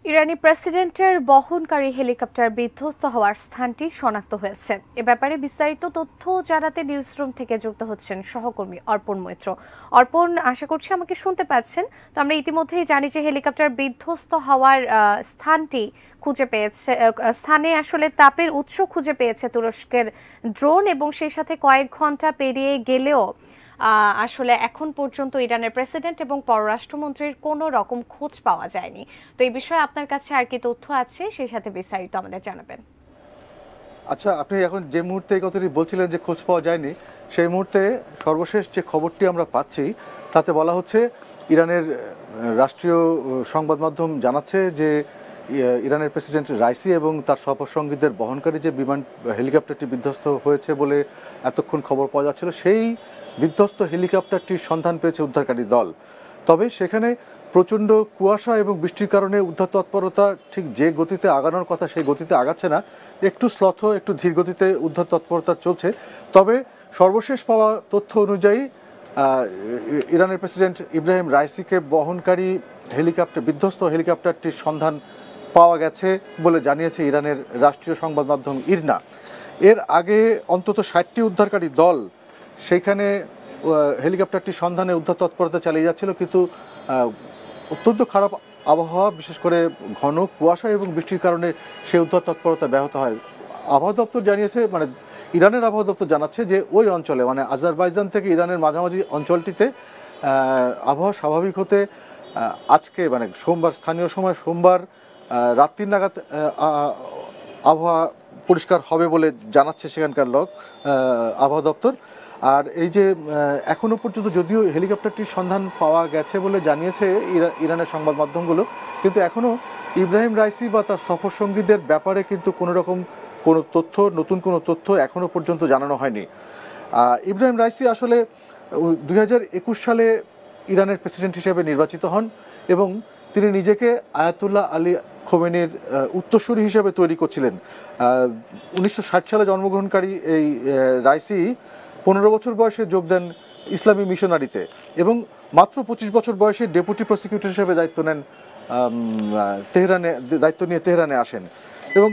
ইরানি প্রেসিডেন্টের বহনকারী হেলিকপ্টার বিধ্বস্ত হওয়ার স্থানটি শনাক্ত হয়েছে। এ ব্যাপারে বিস্তারিত তথ্য জানাতে নিউজরুম থেকে যুক্ত হচ্ছেন সহকর্মী অর্পণ মৈত্র। অর্পণ, আশা করছি আমাকে শুনতে পাচ্ছেন। তো আমরা ইতিমধ্যেই জানি যে হেলিকপ্টার বিধ্বস্ত হওয়ার স্থানটি খুঁজে পেয়েছে, স্থানে আসলে তাপের উৎস খুঁজে পেয়েছে তুরস্কের ড্রোন, এবং সেই সাথে কয়েক ঘন্টা পেরিয়ে গেলেও আসলে এখন পর্যন্ত ইরানের প্রেসিডেন্ট এবং পররাষ্ট্রমন্ত্রীর কোনো রকম খোঁজ পাওয়া যায়নি। তো এই বিষয়ে আপনার কাছে আর কি তথ্য আছে, সেই সাথে বিস্তারিত আমাদের জানাবেন। আচ্ছা, আপনি এখন যে মুহূর্তে এই কথাটি বলছিলেন যে খোঁজ পাওয়া যায়নি, সেই মুহূর্তে সর্বশেষ যে খবরটি আমরা পাচ্ছি তাতে বলা হচ্ছে ইরানের রাষ্ট্রীয় সংবাদ মাধ্যম জানাচ্ছে যে ইরানের প্রেসিডেন্ট রাইসি এবং তার সফরসঙ্গীদের বহনকারী যে বিমান হেলিকপ্টারটি বিধ্বস্ত হয়েছে বলে এতক্ষণ খবর পাওয়া যাচ্ছিল, সেই বিধ্বস্ত হেলিকপ্টারটির সন্ধান পেয়েছে উদ্ধারকারী দল। তবে সেখানে প্রচণ্ড কুয়াশা এবং বৃষ্টির কারণে উদ্ধার তৎপরতা ঠিক যে গতিতে আগানোর কথা সেই গতিতে আগাচ্ছে না, একটু একটু ধীর গতিতে উদ্ধার তৎপরতা চলছে। তবে সর্বশেষ পাওয়া তথ্য অনুযায়ী ইরানের প্রেসিডেন্ট ইব্রাহিম রাইসিকে বহনকারী বিধ্বস্ত হেলিকপ্টারটির সন্ধান পাওয়া গেছে বলে জানিয়েছে ইরানের রাষ্ট্রীয় সংবাদ মাধ্যম ইরনা। এর আগে অন্তত 60টি উদ্ধারকারী দল সেইখানে হেলিকপ্টারটির সন্ধানে উদ্ধার তৎপরতা চালিয়ে যাচ্ছিল, কিন্তু অত্যন্ত খারাপ আবহাওয়া, বিশেষ করে ঘন কুয়াশা এবং বৃষ্টির কারণে সেই উদ্ধার তৎপরতা ব্যাহত হয়। আবহাওয়া দপ্তর জানিয়েছে, মানে ইরানের আবহাওয়া দপ্তর জানাচ্ছে যে ওই অঞ্চলে, মানে আজারবাইজান থেকে ইরানের মাঝামাঝি অঞ্চলটিতে আবহাওয়া স্বাভাবিক হতে আজকে, মানে সোমবার, স্থানীয় সময় সোমবার রাত্রির নাগাদ আবহাওয়া পরিষ্কার হবে বলে জানাচ্ছে সেখানকার আবহাওয়া দপ্তর। আর এই যে এখনও পর্যন্ত যদিও হেলিকপ্টারটির সন্ধান পাওয়া গেছে বলে জানিয়েছে ইরানের সংবাদ মাধ্যমগুলো, কিন্তু এখনও ইব্রাহিম রাইসি বা তার সফরসঙ্গীদের ব্যাপারে কিন্তু নতুন কোনো তথ্য এখনও পর্যন্ত জানানো হয়নি। ইব্রাহিম রাইসি আসলে 2021 সালে ইরানের প্রেসিডেন্ট হিসেবে নির্বাচিত হন এবং তিনি নিজেকে আয়াতুল্লাহ আলী খোমেনির উত্তরসূরি হিসেবে তৈরি করছিলেন। 1960 সালে জন্মগ্রহণকারী এই রাইসি 15 বছর বয়সে যোগ দেন ইসলামী মিশনারিতে এবং মাত্র 25 বছর বয়সে ডেপুটি প্রসিকিউটর হিসেবে দায়িত্ব নিয়ে তেহরানে আসেন। এবং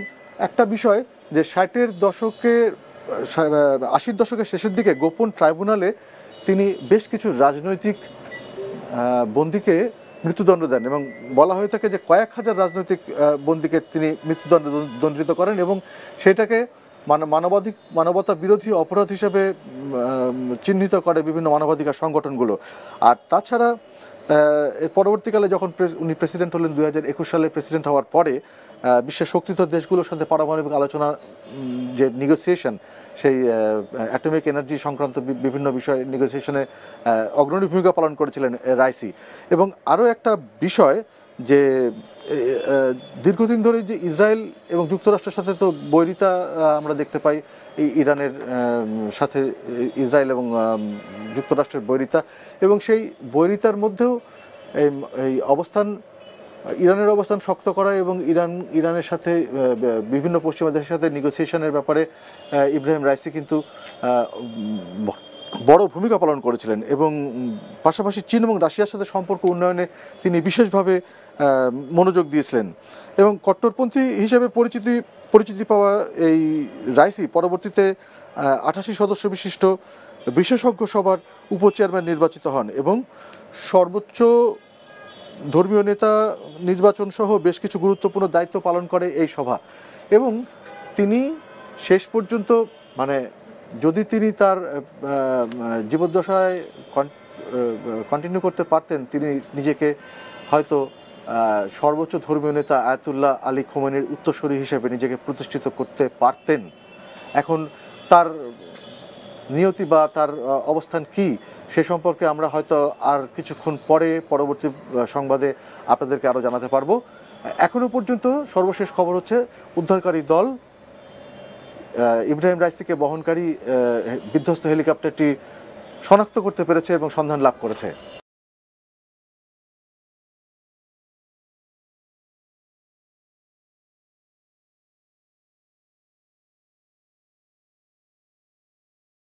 একটা বিষয় যে 80-এর দশকের শেষের দিকে গোপন ট্রাইব্যুনালে তিনি বেশ কিছু রাজনৈতিক বন্দীকে মৃত্যুদণ্ড দেন এবং বলা হয়ে থাকে যে কয়েক হাজার রাজনৈতিক বন্দীকে তিনি দণ্ডিত করেন এবং সেটাকে মানবতা বিরোধী অপরাধ হিসেবে চিহ্নিত করে বিভিন্ন মানবাধিকার সংগঠনগুলো। আর তাছাড়া এর পরবর্তীকালে যখন উনি প্রেসিডেন্ট হলেন 2021 সালে প্রেসিডেন্ট হওয়ার পরে বিশ্বের শক্তিধর দেশগুলোর সাথে পারমাণবিক আলোচনা যে নেগোসিয়েশন, সেই অ্যাটমিক এনার্জি সংক্রান্ত বিভিন্ন বিষয়ে নেগোসিয়েশনে অগ্রণী ভূমিকা পালন করেছিলেন রাইসি। এবং আরও একটা বিষয় যে দীর্ঘদিন ধরে যে ইসরায়েল এবং যুক্তরাষ্ট্রের সাথে তো বৈরিতা আমরা দেখতে পাই, ইরানের সাথে ইসরায়েল এবং যুক্তরাষ্ট্রের বৈরিতা, এবং সেই বৈরিতার মধ্যেও এই ইরানের অবস্থান শক্ত করা এবং ইরানের সাথে বিভিন্ন পশ্চিমা দেশের সাথে নেগোসিয়েশনের ব্যাপারে ইব্রাহিম রাইসি কিন্তু বড় ভূমিকা পালন করেছিলেন এবং পাশাপাশি চীন এবং রাশিয়ার সাথে সম্পর্ক উন্নয়নে তিনি বিশেষভাবে মনোযোগ দিয়েছিলেন। এবং কট্টরপন্থী হিসেবে পরিচিতি পাওয়া এই রাইসি পরবর্তীতে 88 সদস্য বিশিষ্ট বিশেষজ্ঞ সভার উপচেয়ারম্যান নির্বাচিত হন এবং সর্বোচ্চ ধর্মীয় নেতা নির্বাচন সহ বেশ কিছু গুরুত্বপূর্ণ দায়িত্ব পালন করে এই সভা। এবং তিনি শেষ পর্যন্ত, মানে যদি তিনি তার জীবদ্দশায় কন্টিনিউ করতে পারতেন, তিনি নিজেকে হয়তো সর্বোচ্চ ধর্মীয় নেতা আয়াতুল্লাহ আলী খোমেনির উত্তরসূরি হিসেবে নিজেকে প্রতিষ্ঠিত করতে পারতেন। এখন তার নিয়তি বা তার অবস্থান কি সে সম্পর্কে আমরা হয়তো আর কিছুক্ষণ পরে পরবর্তী সংবাদে আপনাদেরকে আরও জানাতে পারবো। এখনও পর্যন্ত সর্বশেষ খবর হচ্ছে উদ্ধারকারী দল ইব্রাহিম রাইসিকে বহনকারী বিধ্বস্ত হেলিকপ্টারটি শনাক্ত করতে পেরেছে এবং সন্ধান লাভ করেছে।